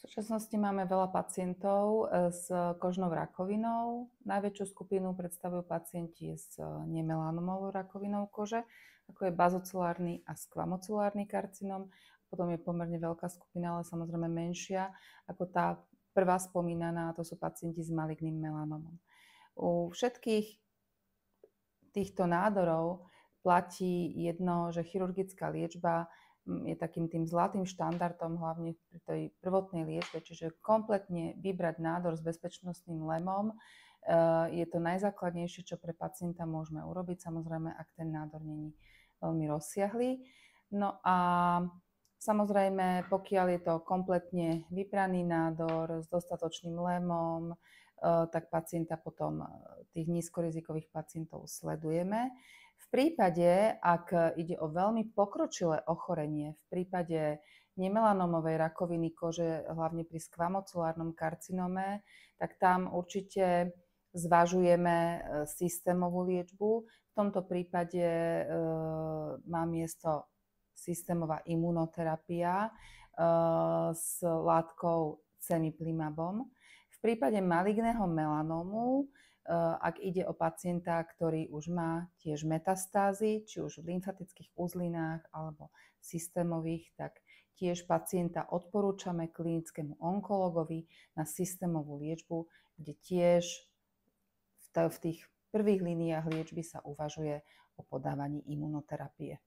súčasnosti máme veľa pacientov s kožnou rakovinou. Najväčšiu skupinu predstavujú pacienti s nemelanomovou rakovinou kože, ako je bazocelárny a skvamocelárny karcinom. Potom je pomerne veľká skupina, ale samozrejme menšia, ako tá prvá spomínaná, to sú pacienti s maligným melanomom. U všetkých týchto nádorov platí jedno, že chirurgická liečba je takým tým zlatým štandardom, hlavne pri tej prvotnej liečbe, čiže kompletne vybrať nádor s bezpečnostným lemom je to najzákladnejšie, čo pre pacienta môžeme urobiť, samozrejme, ak ten nádor není veľmi rozsiahlý. No a samozrejme, pokiaľ je to kompletne vybraný nádor s dostatočným lemom, tak pacienta potom, tých nízkorizikových pacientov sledujeme. V prípade, ak ide o veľmi pokročilé ochorenie, v prípade nemelanomovej rakoviny kože, hlavne pri skvamocelárnom karcinome, tak tam určite zvažujeme systémovú liečbu. V tomto prípade má miesto systémová imunoterapia s látkou cemiplimabom. V prípade maligného melanómu, ak ide o pacienta, ktorý už má tiež metastázy, či už v lymfatických uzlinách alebo systémových, tak tiež pacienta odporúčame klinickému onkologovi na systémovú liečbu, kde tiež v tých prvých líniách liečby sa uvažuje o podávaní imunoterapie.